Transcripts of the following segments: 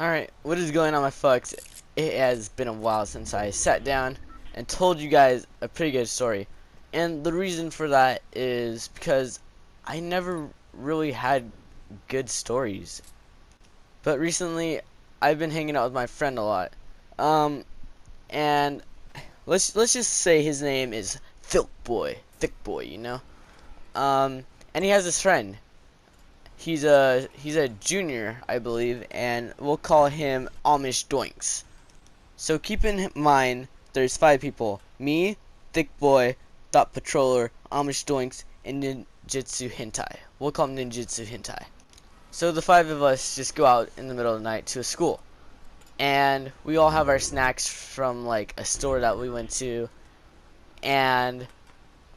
Alright, what is going on, my fucks? It has been a while since I sat down and told you guys a pretty good story. And the reason for that is because I never really had good stories. But recently, I've been hanging out with my friend a lot. And let's just say his name is Thick Boy, you know? And he has this friend. He's a junior, I believe, and we'll call him Amish Doinks. So keep in mind, there's 5 people: me, Thick Boy, Dot Patroller, Amish Doinks, and Ninjutsu Hentai. We'll call him Ninjutsu Hentai. So the 5 of us just go out in the middle of the night to a school, and we all have our snacks from like a store that we went to, and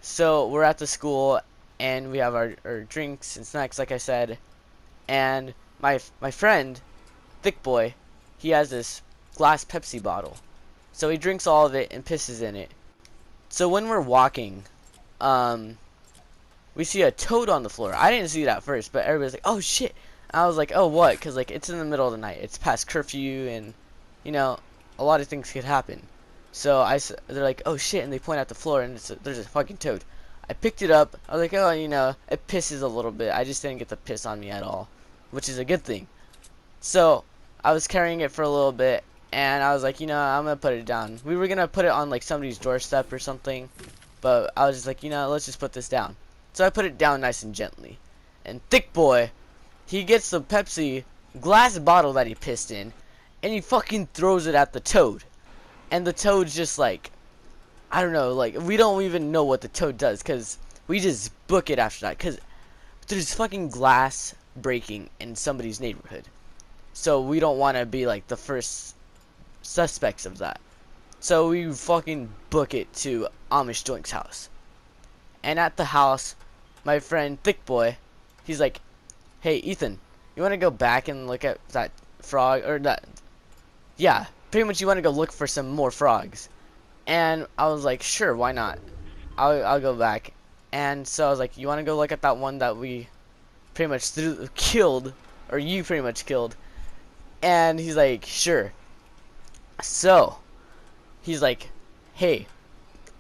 so we're at the school and we have our drinks and snacks, like I said. And my friend, Thick Boy, he has this glass Pepsi bottle. So he drinks all of it and pisses in it. So when we're walking, we see a toad on the floor. I didn't see it at first, but everybody's like, "Oh shit!" I was like, "Oh what?" Because like it's in the middle of the night. It's past curfew, and you know, a lot of things could happen. So they're like, "Oh shit!" and they point at the floor, and there's a fucking toad. I picked it up. I was like, oh, you know, it pisses a little bit. I just didn't get the piss on me at all, which is a good thing. So I was carrying it for a little bit, and I was like, you know, I'm gonna put it down. We were gonna put it on like somebody's doorstep or something, but I was just like, you know, let's just put this down. So I put it down nice and gently. And Thick Boy, he gets the Pepsi glass bottle that he pissed in, and he fucking throws it at the toad. And the toad's just like, I don't know, like, we don't even know what the toad does, because we just book it after that, because there's fucking glass breaking in somebody's neighborhood. So we don't want to be, like, the first suspects of that. So we fucking book it to Amish Doink's house. And at the house, my friend Thick Boy, he's like, "Hey, Ethan, you want to go back and look at that frog, or that, yeah, pretty much you want to go look for some more frogs." And I was like, sure, why not? I'll go back. And so I was like, you want to go look at that one that we pretty much killed, or you pretty much killed? And he's like, sure. So he's like, hey,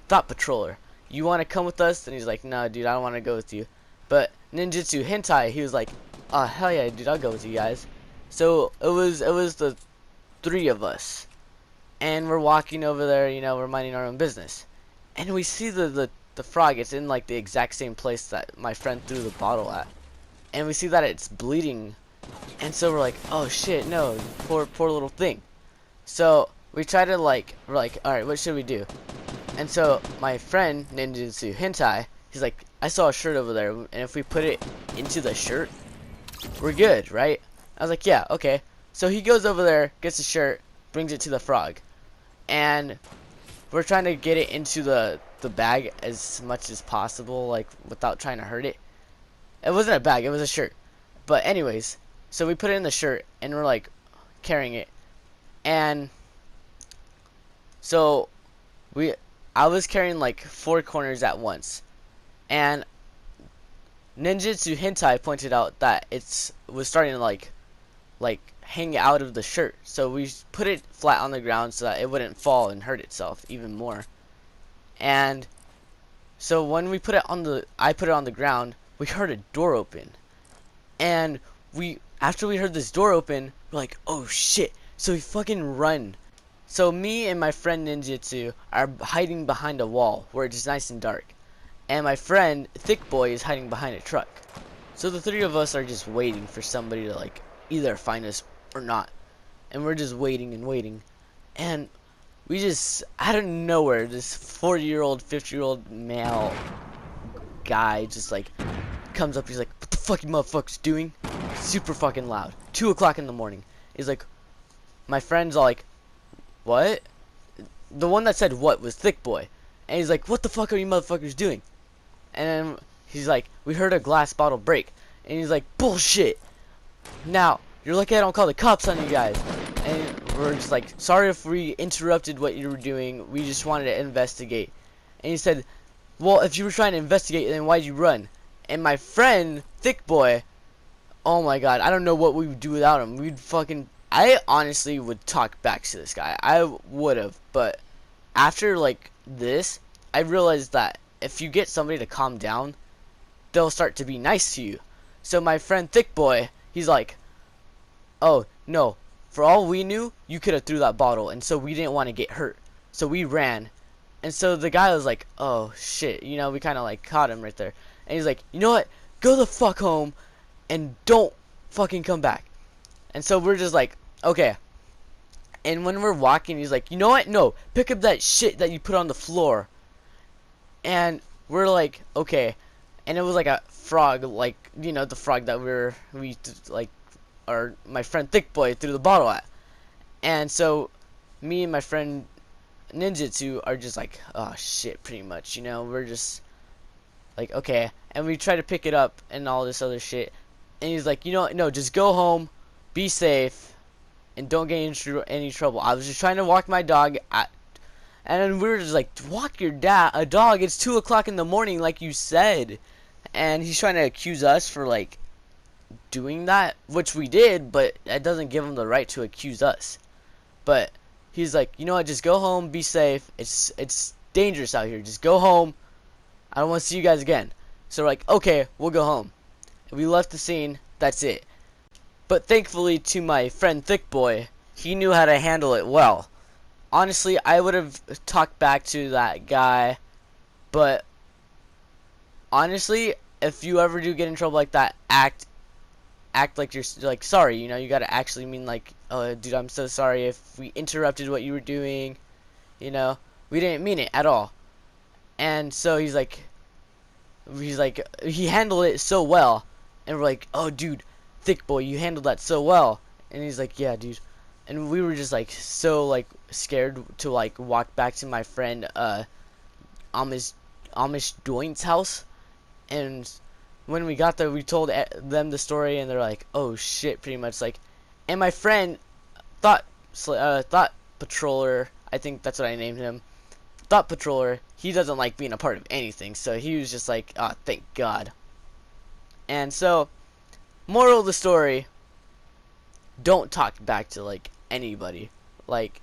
Thought Patroller, you want to come with us? And he's like, no, dude, I don't want to go with you. But Ninjutsu Hentai, he was like, oh hell yeah, dude, I'll go with you guys. So it was the 3 of us. And we're walking over there, you know, we're minding our own business. And we see the frog. It's in like the exact same place that my friend threw the bottle at. And we see that it's bleeding. And so we're like, oh shit, no, poor little thing. So we try to like, we're like, alright, what should we do? And so my friend, Ninjutsu Hentai, he's like, I saw a shirt over there, and if we put it into the shirt, we're good, right? I was like, yeah, okay. So he goes over there, gets the shirt, brings it to the frog, and we're trying to get it into the bag as much as possible, like without trying to hurt it. It wasn't a bag, it was a shirt. But anyways, so we put it in the shirt and we're like carrying it, and so I was carrying like 4 corners at once, and Ninjutsu Hentai pointed out that it was starting to like hang out of the shirt, so we put it flat on the ground so that it wouldn't fall and hurt itself even more. And so when we put it on I put it on the ground, we heard a door open, and after we heard this door open, we're like, oh shit. So we fucking run. So me and my friend Ninjutsu are hiding behind a wall where it's nice and dark, and my friend Thick Boy is hiding behind a truck. So the 3 of us are just waiting for somebody to like either find us or not, and we're just waiting and waiting, and we just, out of nowhere, this 40-year-old 50-year-old male guy just like comes up. He's like, what the fuck you motherfuckers doing? Super fucking loud, 2 o'clock in the morning. He's like, my friend's all like, what? The one that said what was Thick Boy, and he's like, what the fuck are you motherfuckers doing? And then he's like, we heard a glass bottle break, and he's like, bullshit. Now you're lucky I don't call the cops on you guys. And we're just like, sorry if we interrupted what you were doing. We just wanted to investigate. And he said, well, if you were trying to investigate, then why'd you run? And my friend, Thick Boy, oh my god, I don't know what we would do without him. We'd fucking I honestly would talk back to this guy. I would have, but after like this, I realized that if you get somebody to calm down, they'll start to be nice to you. So my friend Thick Boy, he's like, oh no, for all we knew, you could have threw that bottle, and so we didn't want to get hurt, so we ran. And so the guy was like, oh shit, you know, we kind of like caught him right there. And he's like, you know what, go the fuck home and don't fucking come back. And so we're just like, okay. And when we're walking, he's like, you know what, no, pick up that shit that you put on the floor. And we're like, okay. And it was like a frog, like, you know, the frog that we like, or my friend Thick Boy threw the bottle at. And so me and my friend Ninjutsu are just like, oh shit, pretty much, you know, we're just like, okay. And we try to pick it up and all this other shit. And he's like, you know what, no, just go home, be safe, and don't get into any trouble. I was just trying to walk my dog and we were just like, walk your dog, it's 2 o'clock in the morning like you said. And he's trying to accuse us for like doing that, which we did, but that doesn't give him the right to accuse us. But he's like, you know what, just go home, be safe, it's dangerous out here, just go home, I don't want to see you guys again. So we're like, okay, we'll go home. And we left the scene, that's it. But thankfully to my friend Thick Boy, he knew how to handle it well. Honestly, I would have talked back to that guy, but honestly, if you ever do get in trouble like that, act like you're like sorry, you know, you gotta actually mean like, oh dude, I'm so sorry if we interrupted what you were doing, you know, we didn't mean it at all. And so he handled it so well, and we're like, oh dude, Thick Boy, you handled that so well. And he's like, yeah dude. And we were just like so like scared to like walk back to my friend Amish doinks house. And when we got there, we told them the story, and they're like, oh shit, pretty much like. And my friend thought patroller, I think that's what I named him, thought patroller, he doesn't like being a part of anything, so he was just like, oh thank God. And so moral of the story, don't talk back to like anybody. Like,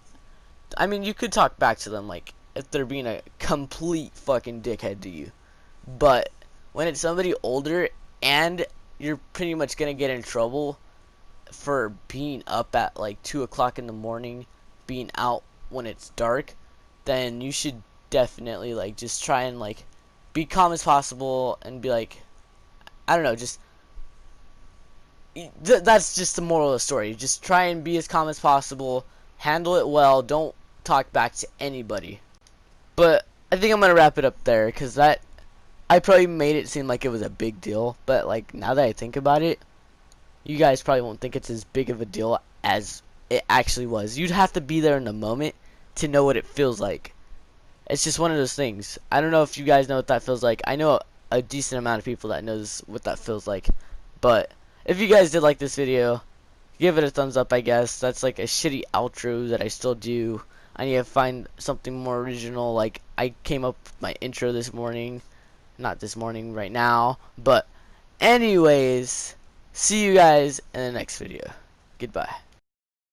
I mean, you could talk back to them like if they're being a complete fucking dickhead to you, but when it's somebody older and you're pretty much gonna get in trouble for being up at like 2 o'clock in the morning, being out when it's dark, then you should definitely like just try and like be calm as possible and be like, I don't know, just that's just the moral of the story. Just try and be as calm as possible, handle it well, don't talk back to anybody. But I think I'm gonna wrap it up there, because I probably made it seem like it was a big deal, but like now that I think about it, you guys probably won't think it's as big of a deal as it actually was. You'd have to be there in the moment to know what it feels like. It's just one of those things. I don't know if you guys know what that feels like. I know a decent amount of people that knows what that feels like. But if you guys did like this video, give it a thumbs up, I guess. That's like a shitty outro that I still do. I need to find something more original. Like, I came up with my intro this morning. Not this morning, right now. But anyways, see you guys in the next video. Goodbye.